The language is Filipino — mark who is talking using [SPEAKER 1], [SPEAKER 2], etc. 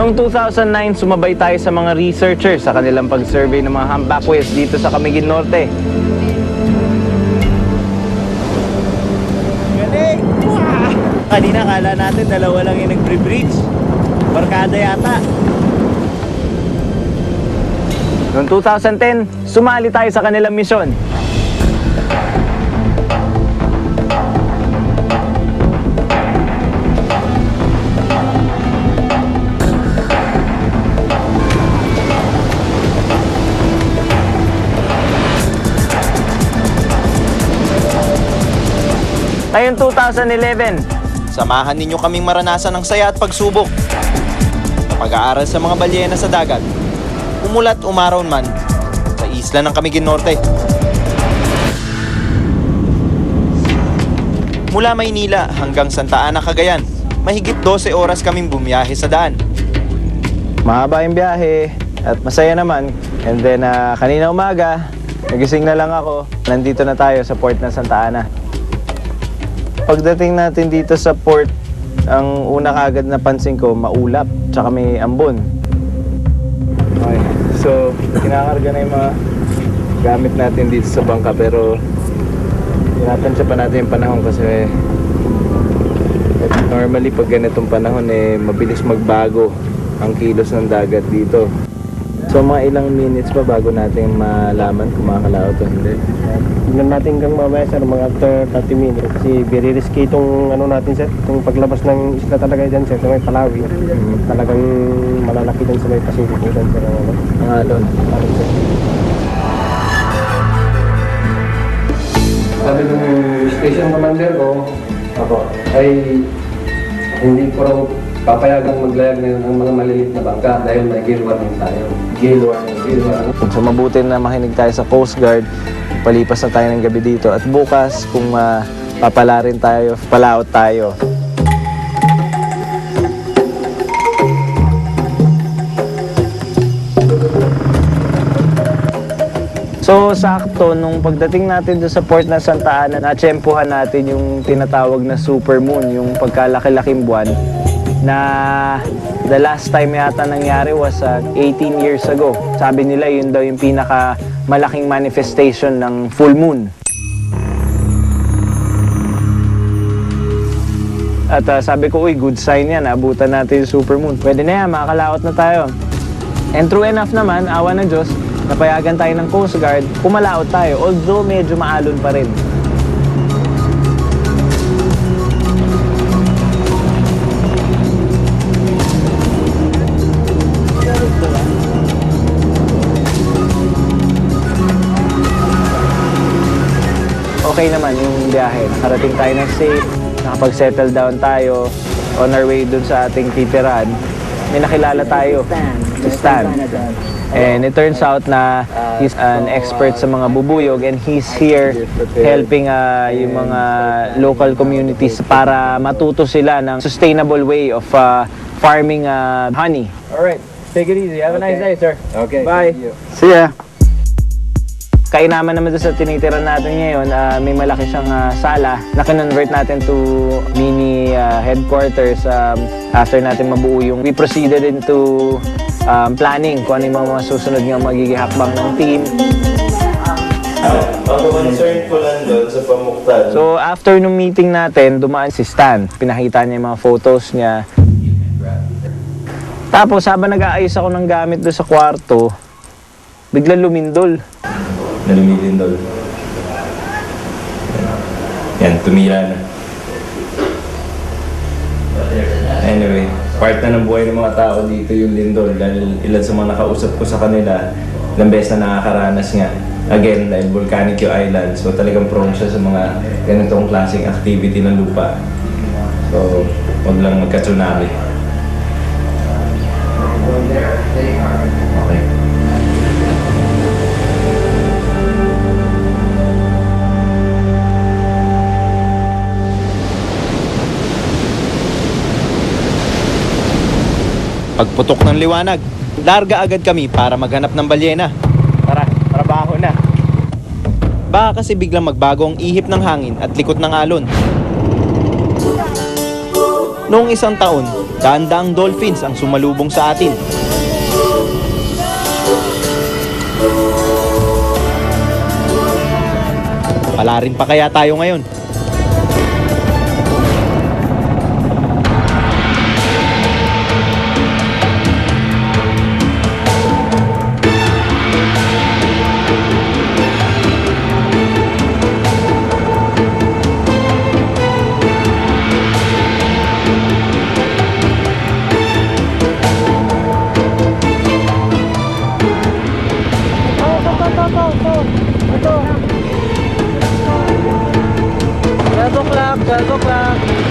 [SPEAKER 1] Noong 2009, sumabay tayo sa mga researchers sa kanilang pag-survey ng mga humpback whales dito sa Camiguin Norte. Galing! Wow! Kanina kala natin dalawa lang yung nag-pre-breach. Barkada yata. Noong 2010, sumali tayo sa kanilang misyon. Ngayon 2011,
[SPEAKER 2] Samahan ninyo kaming maranasan ng saya at pagsubok sa pag-aaral sa mga balyena sa dagat, umulat umaraw man sa isla ng Camiguin Norte. Mula Maynila hanggang Santa Ana, Cagayan, mahigit 12 oras kaming bumiyahe sa daan.
[SPEAKER 1] mahaba yung biyahe at masaya naman. And then kanina umaga, nagising na lang ako. Nandito na tayo sa port ng Santa Ana. Pagdating natin dito sa port, ang una kagad napansin ko, maulap, tsaka may ambon. Okay, so kinakarga na yung mga gamit natin dito sa bangka, pero tinatansya pa natin yung panahon kasi normally pag ganitong panahon mabilis magbago ang kilos ng dagat dito. So mga ilang minutes pa bago natin malaman kung makakalaot o hindi.
[SPEAKER 3] Tingnan natin hanggang mamaya sir, mga after 30 minutes. Kasi very risky itong natin sir, itong paglabas ng isla talaga dyan sir, sa may Palawi. Talagang malalaki dyan sa may Pacific dyan sir.
[SPEAKER 1] Ang alon.
[SPEAKER 3] Sir. Sabi ng station commander ko, ako, ay hindi ko raw papayagang maglayag ng mga maliliit na bangka dahil may gale warning tayo. Gale warning.
[SPEAKER 1] So mabuti na makinig tayo sa Coast Guard. Palipas na tayo ng gabi dito. At bukas, kung papala rin tayo, palaot tayo. So sakto, nung pagdating natin doon sa port na Santa Ana, natsyempohan natin yung tinatawag na supermoon, yung pagkalaki-laking buwan, na the last time yata nangyari was 18 years ago. Sabi nila yun daw yung pinakamalaking manifestation ng full moon. At sabi ko, uy, good sign yan, abutan natin yung supermoon. Pwede na yan, makakalaot na tayo. And true enough naman, awa ng Diyos, napayagan tayo ng Coast Guard, pumalaot tayo, although medyo maalon pa rin. Okay naman yung biyahe. Nakarating tayo ng safe, nakapag-settle down tayo on our way dun sa ating titirahan. May nakilala tayo, si Stan. And it turns out na he's an expert sa mga bubuyog and he's here helping yung mga local communities para matuto sila ng sustainable way of farming honey. Alright, take it easy. Have a nice day, sir.
[SPEAKER 3] Okay.
[SPEAKER 1] Bye.
[SPEAKER 3] See ya.
[SPEAKER 1] Kainaman naman doon sa tinitiran natin ngayon, may malaki siyang sala na kinonvert natin to mini headquarters after natin mabuo yung... We proceeded into planning kung ano yung mga susunod nga magiging hakbang ng team.
[SPEAKER 2] Ang concern ko lang doon sa pamuktan.
[SPEAKER 1] So after nung meeting natin, dumaan si Stan. Pinakita niya yung mga photos niya. Tapos habang nag-aayos ako ng gamit doon sa kwarto, biglang lumindol.
[SPEAKER 2] Lumilindol. Yan, tumira na. Anyway, part na ng buhay ng mga tao dito yung lindol dahil ilan sa mga nakausap ko sa kanila, ilang beses na nakakaranas nga. Again, dahil volcanic yung island, so talagang prone siya sa mga ganitong klaseng activity ng lupa. So, huwag lang magka-tsunami. Okay. Pagputok ng liwanag, larga agad kami para maghanap ng balyena.
[SPEAKER 1] Tara, trabaho na.
[SPEAKER 2] Baka kasi biglang magbago ang ihip ng hangin at likot ng alon. Noong isang taon,
[SPEAKER 4] Daan-daang dolphins ang sumalubong sa atin. Palarin pa kaya tayo ngayon?
[SPEAKER 1] Ito. 12 o'clock, 12 o'clock.